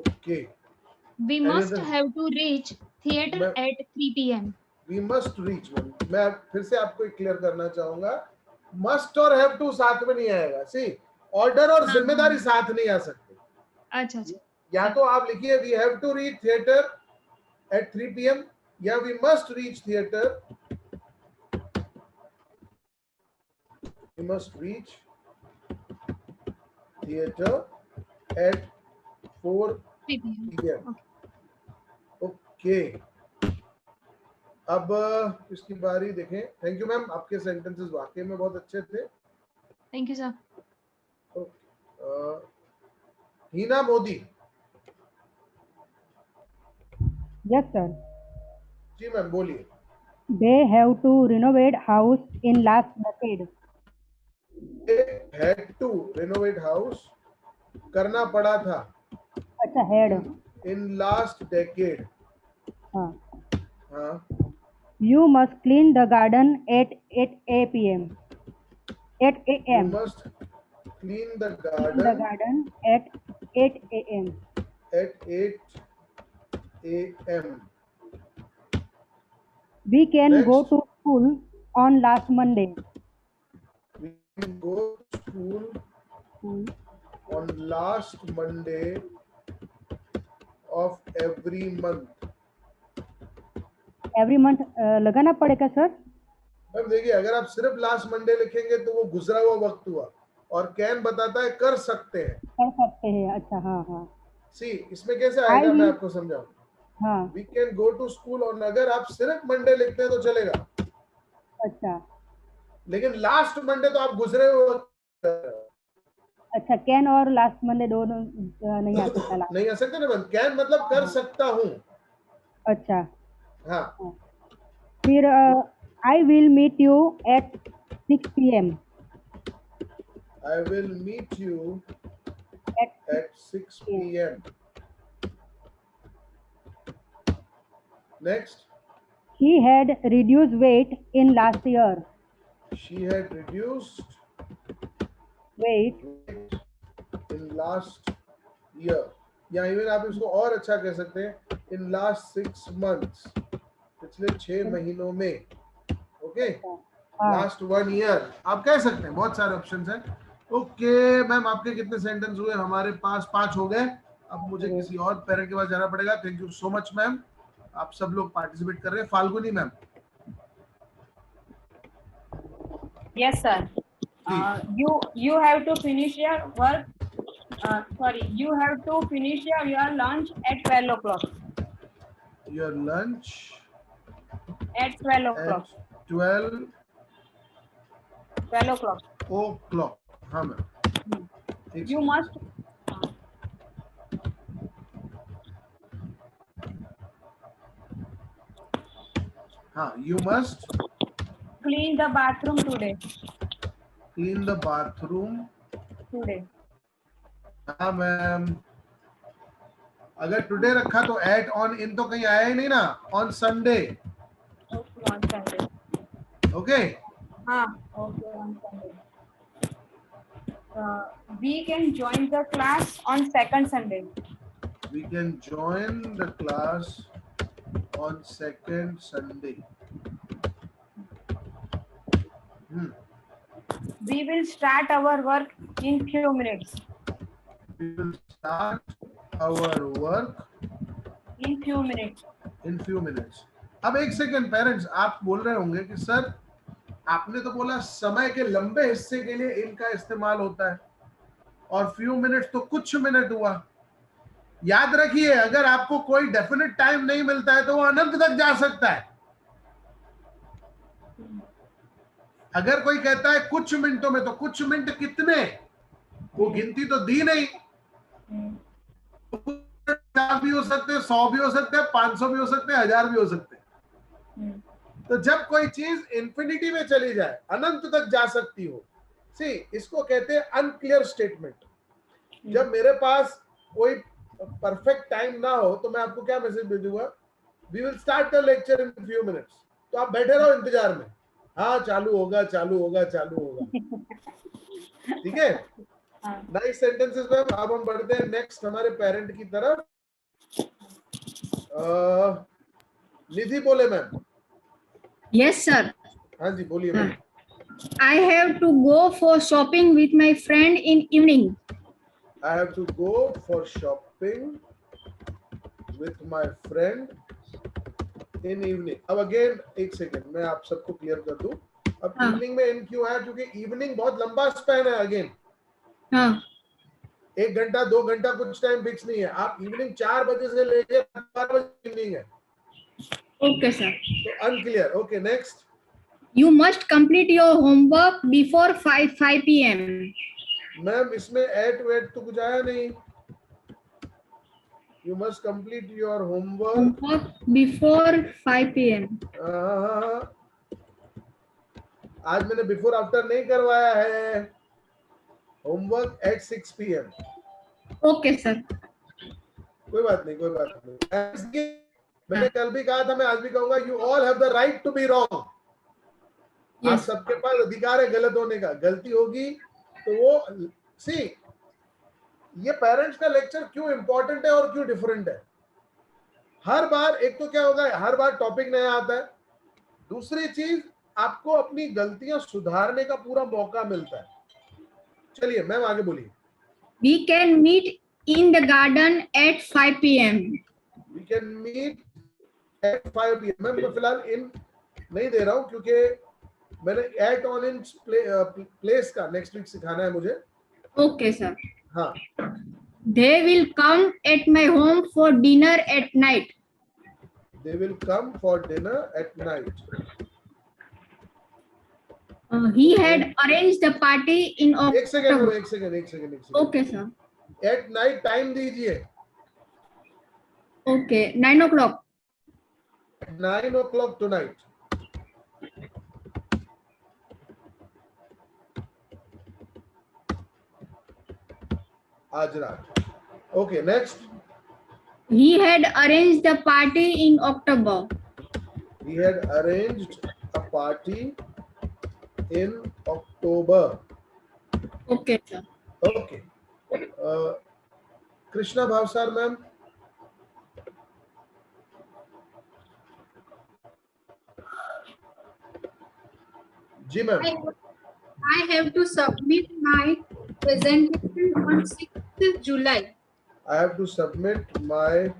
Okay. We Any must other- have to reach theater मैं- at 3 p.m. We must reach. मैं फिर से आपको clear करना चाहूंगा, must और have to साथ में नहीं आएगा. सी ऑर्डर और हाँ, जिम्मेदारी हाँ. साथ नहीं आ सकते. अच्छा अच्छा. या तो आप लिखिए we have to reach theater at 3 p.m. या we must reach theater. We must reach theater at 4 3 p.m. p.m. Okay. अब इसकी बारी देखें. थैंक यू मैम, आपके सेंटेंसेस वाकई में बहुत अच्छे थे. Thank you sir. Heena Modi. Yes, sir. जी मैम बोलिए. They have to renovate house in last decade. Had to renovate house, करना पड़ा था. अच्छा, had. In last decade. हाँ. हाँ. You must clean the garden at 8 p.m. 8 You a.m. must clean the The garden garden at 8 a.m. at 8 a.m. We can Next. go to school on last Monday. We can go to school Hmm. on last Monday of every month. Every month लगाना पड़ेगा sir? अब देखिए, अगर आप सिर्फ last Monday लिखेंगे तो वो गुजरा हुआ वक्त हुआ, और कैन बताता है कर सकते हैं. कर सकते हैं. अच्छा, हाँ हाँ सी इसमें कैसे आएगा, I मैं will- आपको समझाऊं. हाँ. We can go to school, और अगर आप सिर्फ मंडे लिखते हैं तो चलेगा, अच्छा. लेकिन लास्ट मंडे तो आप गुजरे हुए वक्त. अच्छा, कैन और लास्ट मंडे दोनों नहीं आ सकता लास्ट। नहीं आ सकते ना मैम, कैन मतलब कर सकता हूँ। अच्छा, हाँ, फिर I will meet you at 6 PM I will meet you at 6 PM. Next, He had reduced weight in last year. she had reduced Weight weight in last year. या इवन आप इसको और अच्छा कह सकते हैं, in last 6 months, पिछले 6 महीनों में। ओके, लास्ट 1 ईयर आप कह सकते हैं, बहुत सारे ऑप्शंस हैं। ओके मैम, आपके कितने सेंटेंस हुए? हमारे पास 5 हो गए। अब मुझे किसी और पेरेंट के पास जाना पड़ेगा। Thank you so much ma'am, आप सब लोग पार्टिसिपेट कर रहे हैं। Falguni ma'am. Yes, sir. You have to finish your work. You have to finish your lunch at 12 o'clock. Your lunch At 12 o'clock. at 12 o'clock. हाँ मैम। You must. हाँ, you must Clean the bathroom today. clean the bathroom Today. हाँ ma'am. अगर today रखा तो eight on इन तो कहीं आया ही नहीं ना। On Sunday. Okay, on Sunday. Okay, हाँ, okay, on Sunday. We can join the class on second Sunday. we can join the class on second Sunday. We will start our work in few minutes. We will start our work In few minutes. in few minutes. अब एक second parents, आप बोल रहे होंगे कि sir आपने तो बोला समय के लंबे हिस्से के लिए इनका इस्तेमाल होता है और फ्यू मिनट्स तो कुछ मिनट हुआ। याद रखिए, अगर आपको कोई डेफिनेट टाइम नहीं मिलता है तो वो अनंत तक जा सकता है। अगर कोई कहता है कुछ मिनटों में, तो कुछ मिनट कितने, वो गिनती तो दी नहीं। 50 भी हो सकते हैं, 100 भी हो सकते हैं, 500 भी हो सकते हैं, 1000 भी हो सकते हैं। तो जब कोई चीज इंफिनिटी में चली जाए, अनंत तक जा सकती हो, सी इसको कहते हैं अनक्लियर स्टेटमेंट। जब मेरे पास कोई परफेक्ट टाइम ना हो तो मैं आपको क्या मैसेज भेजूंगा? We will start the lecture in few minutes. तो आप बैठे रहो इंतजार में, हाँ चालू होगा चालू होगा चालू होगा। ठीक है, नाइस सेंटेंसेस मैम। अब हम बढ़ते हैं नेक्स्ट हमारे पेरेंट की तरफ। निधि बोले मैम। Yes, sir. हाँ जी बोलिए ma'am. I have to go for shopping with my friend in evening. I have to go for shopping with my friend in evening. अब अगेन एक सेकेंड, मैं आप सबको क्लियर कर दूं। अब इवनिंग में इन क्यों है? क्योंकि इवनिंग बहुत लंबा स्पैन है। अगेन 1 घंटा 2 घंटा कुछ टाइम फिक्स नहीं है। आप इवनिंग 4 बजे से लेकर 12 बजे इवनिंग है। Okay, sir. तो unclear. Okay next. You must complete your homework before 5 p.m. Ma'am इसमें एट वेट तो कुछ आया नहीं। You must complete your homework Before 5 p.m. आज मैंने बिफोर आफ्टर नहीं करवाया है। Homework eight 6 PM। Okay, sir. कोई बात नहीं, कोई बात नहीं। मैंने कल भी कहा था, मैं आज भी कहूंगा, you all have the right to be wrong. आप सबके पास अधिकार है गलत होने का। गलती होगी तो वो सी, ये पेरेंट्स का लेक्चर क्यों इंपॉर्टेंट है और क्यों डिफरेंट है। हर बार एक तो क्या होगा, हर बार टॉपिक नया आता है। दूसरी चीज, आपको अपनी गलतियां सुधारने का पूरा मौका मिलता है। चलिए मैम आगे बोलिए। We can meet in the garden at 5 p.m. We can meet at 5 PM। मैं फिलहाल इन नहीं दे रहा हूँ क्योंकि मैंने एट ऑन इन प्लेस का नेक्स्ट वीक सिखाना है मुझे। Okay, sir. हाँ, They will come at my home for dinner at night. they will come for dinner at night। He had arranged the party in एक second October. एक second Okay, sir. At night time दीजिए. Okay, 9 o'clock. 9 o'clock tonight. आज रात. Okay, next. He had arranged the party in October. He had arranged a party in October. Okay, sir. Okay. Krishna Bhavsar ma'am. जी ma'am. I have to submit my presentation on 6th July. I have to submit my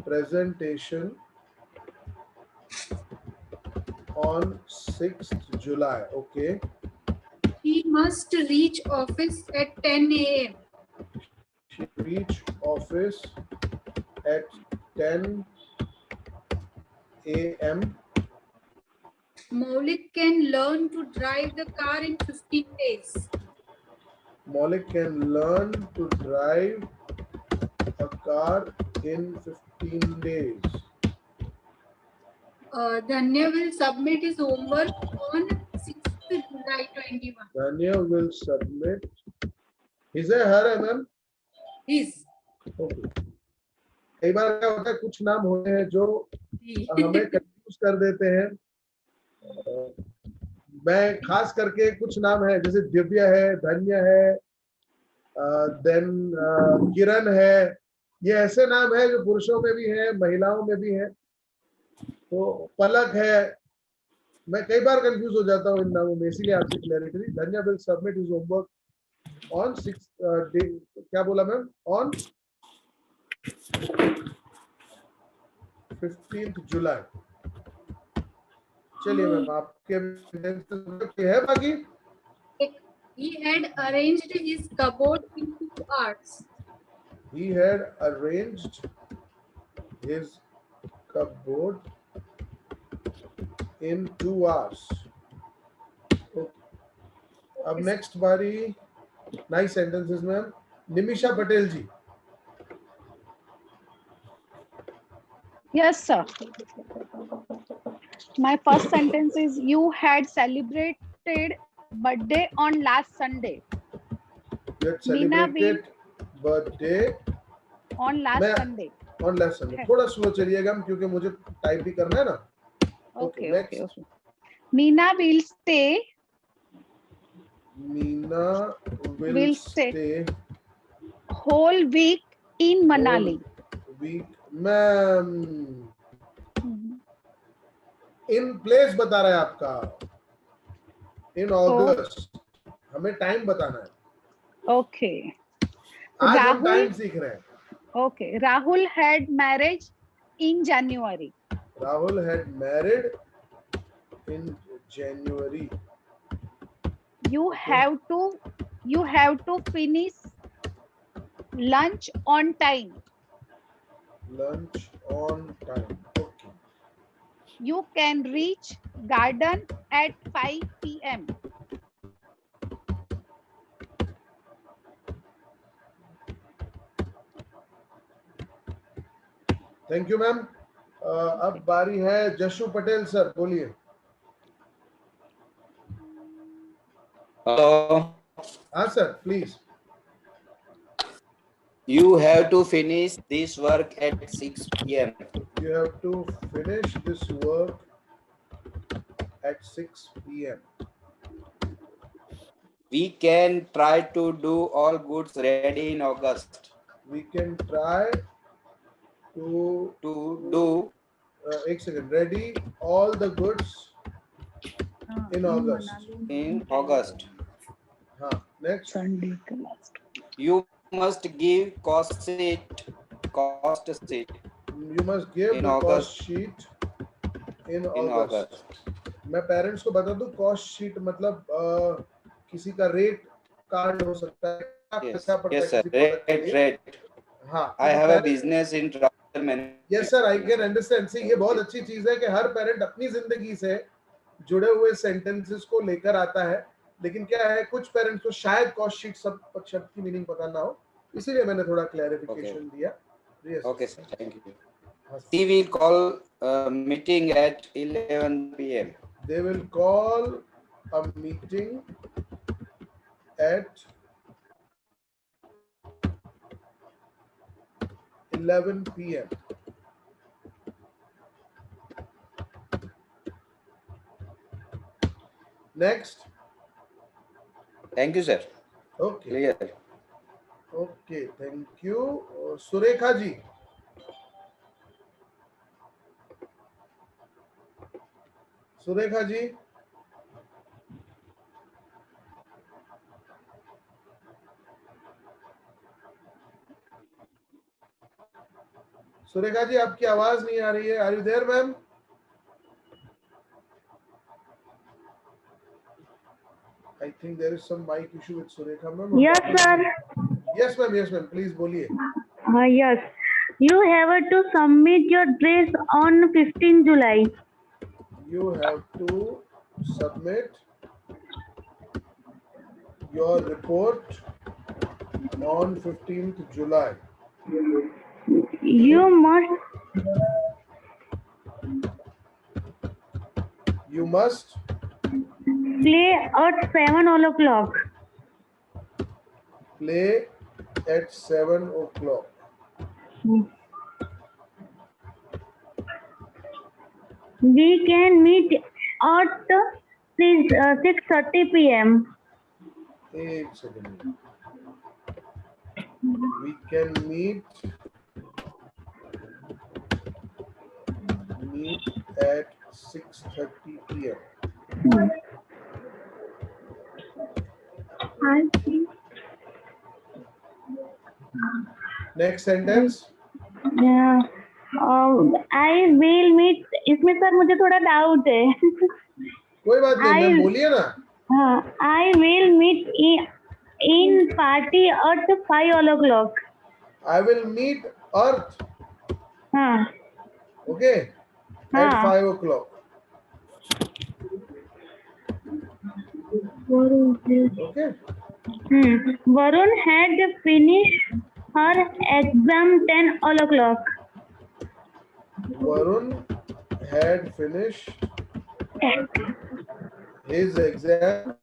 presentation on 6th July. Okay. He must reach office at 10 a.m. She reach office at 10 a.m. Maulik can learn to drive the car in 15 days. Maulik can learn to drive a car in 15 days. Dhanya will submit his homework on 6th July 21. Dhanya will submit. Is है हर है ma'am? His. Okay. कई बार क्या होता है कुछ नाम होते हैं जो हमें कंफ्यूज कर देते हैं. मैं खास करके कुछ नाम है जैसे दिव्या है, धन्य है, देन किरण है. ये ऐसे नाम है जो पुरुषों में भी है, महिलाओं में भी है. तो पलक है. मैं कई बार कंफ्यूज हो जाता हूँ इन नामों में, इसीलिए आपसे क्लैरिटी. धन्य will submit his homework on 6 day. क्या बोला मैम? ऑन 15th जुलाई. चलिए मैम आपके है बाकी. He had arranged his cupboard in 2 hours. He had arranged his cupboard in 2 hours. Okay. अब नेक्स्ट बारी. Nice sentences ma'am. Nimisha Patel ji. Yes, sir. My first sentence is you had celebrated birthday on last Sunday. You had celebrated birthday On last Sunday. on last Sunday. थोड़ा slow चलिएगा क्योंकि मुझे type भी करना है ना. Okay, next. okay. Meena will stay. Meena will stay whole week in Manali. week. Ma'am in place बता रहा है आपका. इन अगस्त. हमें टाइम बताना है. Okay. आज हम Rahul- टाइम सीख रहे हैं. Okay. Rahul had marriage in January. Rahul had married in January. You have to finish lunch on time. Lunch on time. Okay. You can reach garden at 5 p.m. Thank you ma'am. अब बारी है जशु Patel sir. बोलिए. Hello. हाँ sir please. You have to finish this work at 6 p.m. You have to finish this work at 6 p.m. We can try to do all goods ready in August. We can try to do एक second. ready all the goods in August. in August. हाँ next. Sunday का last. You must give cost sheet. You must give In the August. cost sheet in August. मैं parents को बता दूं cost sheet मतलब किसी का रेट कार्ड हो सकता है. Yes, कैसा पड़ता है yes sir. किसी product के लिए. Rate. हाँ. I have a business in travel management. Yes sir, I can understand. See, ये बहुत अच्छी चीज है कि हर पेरेंट अपनी जिंदगी से जुड़े हुए सेंटेंसेस को लेकर आता है, लेकिन क्या है कुछ पेरेंट्स को शायद कॉस्ट शीट सब शब्द की मीनिंग पता ना हो, इसीलिए मैंने थोड़ा क्लैरिफिकेशन दिया। Yes. Okay, sir. Thank you. She will call a meeting at 11 p.m. They will call a meeting at 11 p.m. Next. Thank you, sir. Okay. Clear. Okay, thank you. Surekha ji. Surekha ji. Surekha ji आपकी आवाज नहीं आ रही है। Are you there ma'am? I think there is some mic issue with Surekha ma'am. Yes, sir. Yes, ma'am. Yes, ma'am. Please बोलिए. Yes. You have to submit your dress on 15 July. You have to submit your report on 15th July. You must play at 7 o'clock. Play at 7 o'clock. We can meet at 6:30 p.m. एक second. We can meet at 6:30 p.m. Next sentence. Yeah. I will meet. इसमें sir मुझे थोड़ा doubt है। कोई बात नहीं, ma'am बोलिए ना। हाँ, I will meet in party at 5 o'clock. I will meet Earth. हाँ. Okay. At 5 o'clock. Okay. Varun had finished her exam 10 o'clock. Varun had finished his exam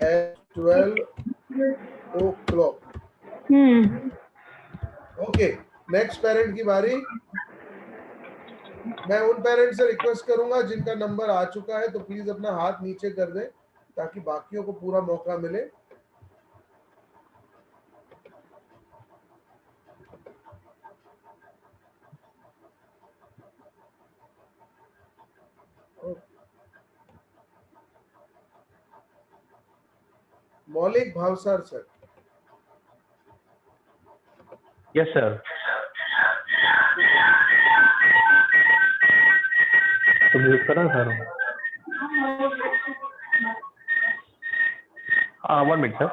at 12 o'clock. Okay. Next parent की बारी। मैं उन parent से request करूंगा जिनका number आ चुका है तो प्लीज अपना हाथ नीचे कर दें ताकि बाकियों को पूरा मौका मिले। मौलिक भावसार सर। Yes sir. तो म्यूट करा sir. One minute sir.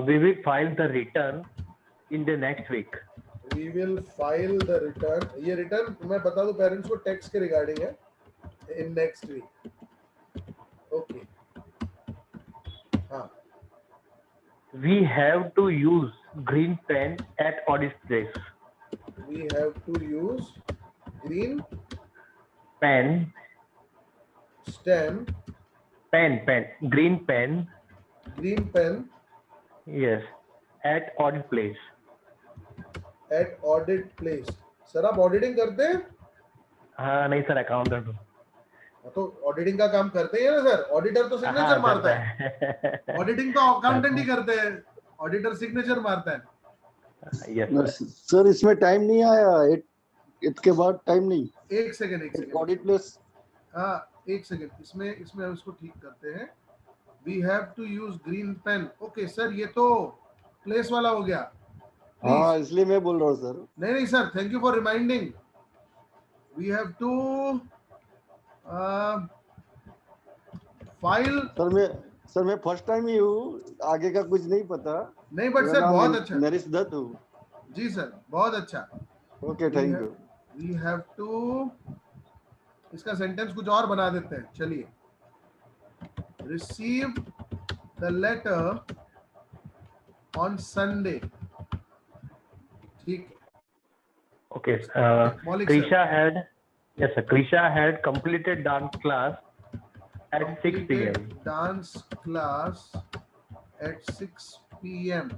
We will file the return in the next week. We will file the return. ये रिटर्न मैं बता दूं पेरेंट्स को टैक्स के रिगार्डिंग है in next week. Okay. हाँ. We have to use green pen at audit place. We have to use green pen. Stamp. Pen. Green pen. Green pen. Yes. At audit place. At audit place. Sir आप auditing करते हैं? हाँ नहीं sir accountant हूँ। तो auditing का काम करते हैं ना सर। ऑडिटर तो सिग्नेचर मारता है। ऑडिटिंग तो अकाउंटेंट ही करते हैं। ऑडिटर सिग्नेचर मारता है। यस सर इसमें टाइम नहीं आया। इसके बाद टाइम नहीं। एक सेकंड। Audit place. हाँ एक सेकंड। इसमें हम इसको ठीक करते हैं। We have to use green pen. Okay sir ये तो प्लेस वाला हो गया। हाँ इसलिए मैं बोल रहा हूँ सर। नहीं sir thank you for reminding. We have to file. Sir मैं फर्स्ट टाइम ही हूँ, आगे का कुछ नहीं पता। नहीं बट सर बहुत अच्छा। नरेश दत्त हूँ। जी सर बहुत अच्छा। Okay thank you. We have to, इसका सेंटेंस कुछ और बना देते हैं, चलिए। Receive the letter on Sunday, ठीक। Okay. Maulik Krisha had, yes, sir. Krisha had completed dance class at 6 p.m. Dance class at 6 p.m.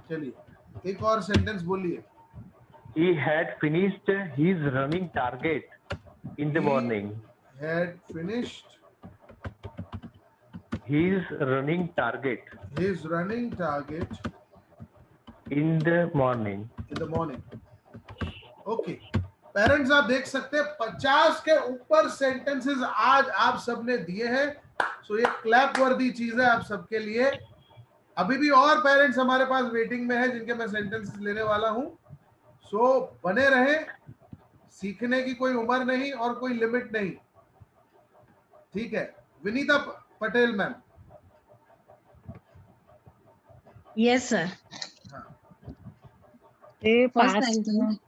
चलिए एक और सेंटेंस बोलिए। He had finished his running target in the morning. Had finished His running target his running target in the morning. in the morning. Okay parents, आप देख सकते हैं 50 के ऊपर सेंटेंसेस आज आप सबने दिए हैं। सो ये क्लैप वर्दी चीज है आप सबके लिए। अभी भी और पेरेंट्स हमारे पास वेटिंग में है जिनके मैं सेंटेंसेस लेने वाला हूं। सो बने रहे, सीखने की कोई उम्र नहीं और कोई लिमिट नहीं, ठीक है। Vinita Patel ma'am. Yes, sir. First sentence.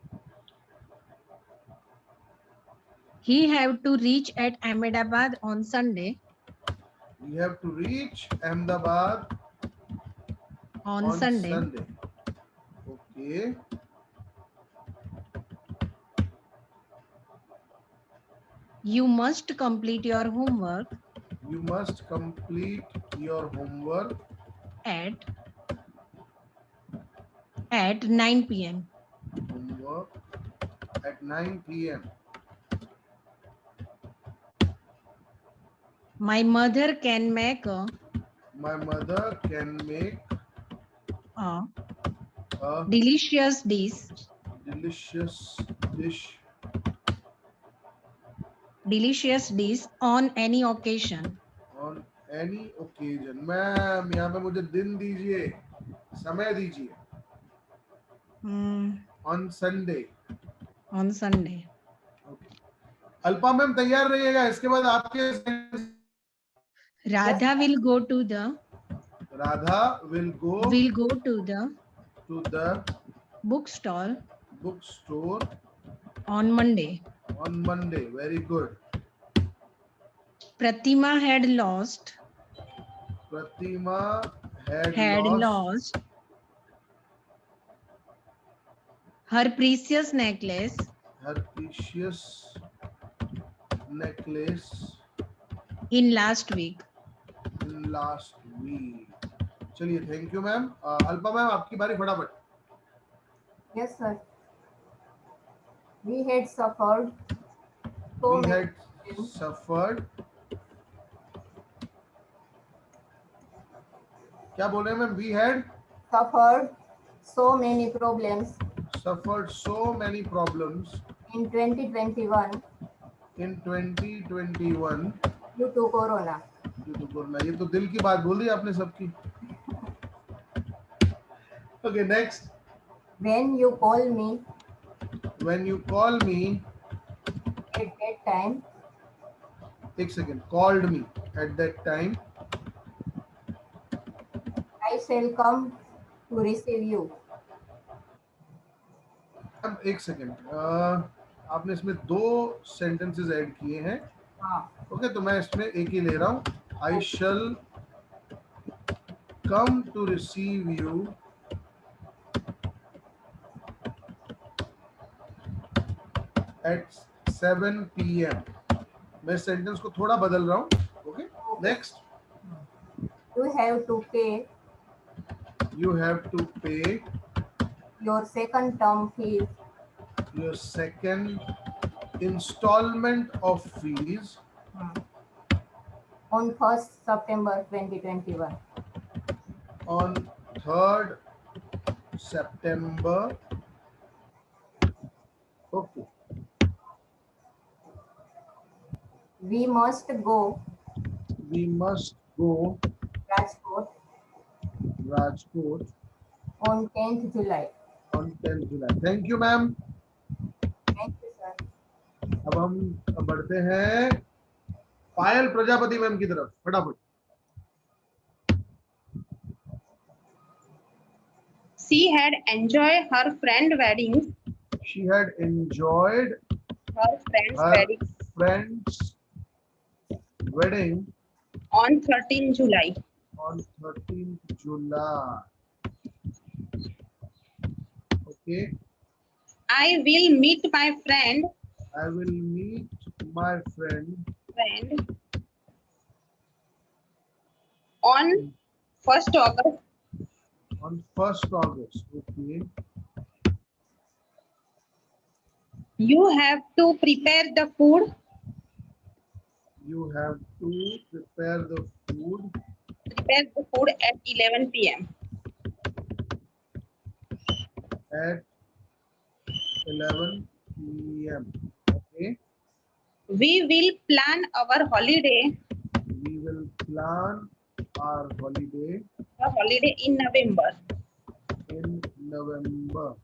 He have to reach at Ahmedabad on Sunday. We have to reach Ahmedabad on Sunday. Okay. You must complete your homework. You must complete your homework at 9 p.m. Homework at 9 p.m. My mother can make a delicious dish on any occasion. On any occasion. Ma'am यहाँ पे मुझे दिन दीजिए, समय दीजिए। On Sunday. On Sunday. Okay. Alpa ma'am तैयार रहिएगा, इसके बाद आपके Radha will go to the bookstore on Monday. On Monday. Very good. Pratima had lost her precious necklace in last week. चलिए thank you ma'am. Alpa ma'am आपकी बारी, फटाफट। Yes, sir. We had suffered. क्या बोल रहे हैं ma'am? We had suffered so many problems. Suffered so many problems. In 2021. In 2021. Due to Corona. ये तो दिल की बात बोल दी आपने सबकी। Okay, next. When you call me at that time. एक second, called me at that time. I shall come to receive you. एक सेकेंड, आपने इसमें 2 सेंटेंसेस ऐड किए हैं। ओके, तो मैं इसमें एक ही ले रहा हूँ। I shall come to receive you at 7 p.m. मैं सेंटेंस को थोड़ा बदल रहा हूँ। Okay, next. You have to pay your second term fees. Your second installment of fees on 1st September 2021. On 3rd September. Okay. We must go Rajkot on 10th July. On 10th July. Thank you, ma'am. Thank you, sir. अब हम बढ़ते हैं पायल Prajapati ma'am की तरफ, फटाफट। She had enjoyed her friend weddings she had enjoyed her friend's her wedding friend's wedding on 13 July. on 13th July. Okay. I will meet my friend I will meet my friend on 1st August. on 1st August. Okay. You have to prepare the food. You have to prepare the food At 11 p.m. at 11 p.m. Okay. We will plan our holiday. We will plan our holiday In November. in November.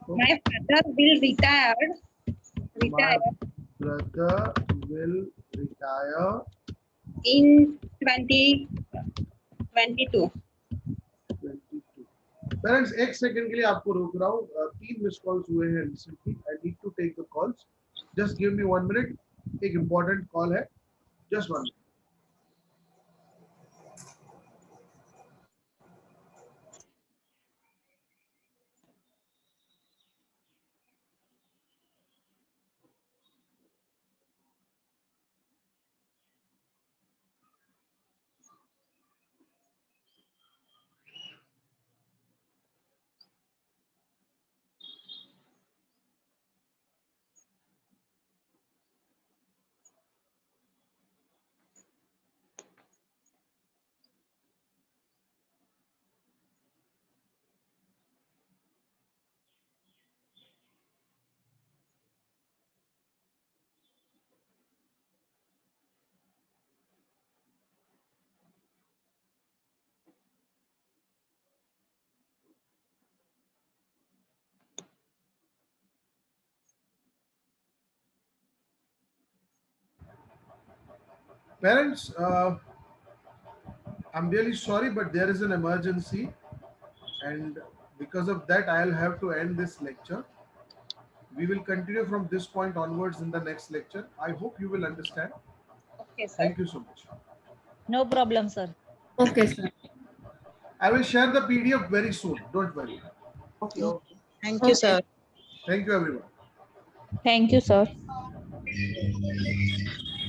My father will retire. My brother will retire In 2022. 22. Parents, एक second के लिए आपको रोक रहा हूँ. 3 miss calls हुए हैं recently. I need to take the calls. Just give me 1 minute. एक important call है. Just 1 minute. Parents, I'm really sorry, but there is an emergency, and because of that, I'll have to end this lecture. We will continue from this point onwards in the next lecture. I hope you will understand. Okay, sir. Thank you so much. No problem, sir. Okay, sir. I will share the PDF very soon. Don't worry. Okay. Thank you, sir. Thank you, everyone. Thank you, sir.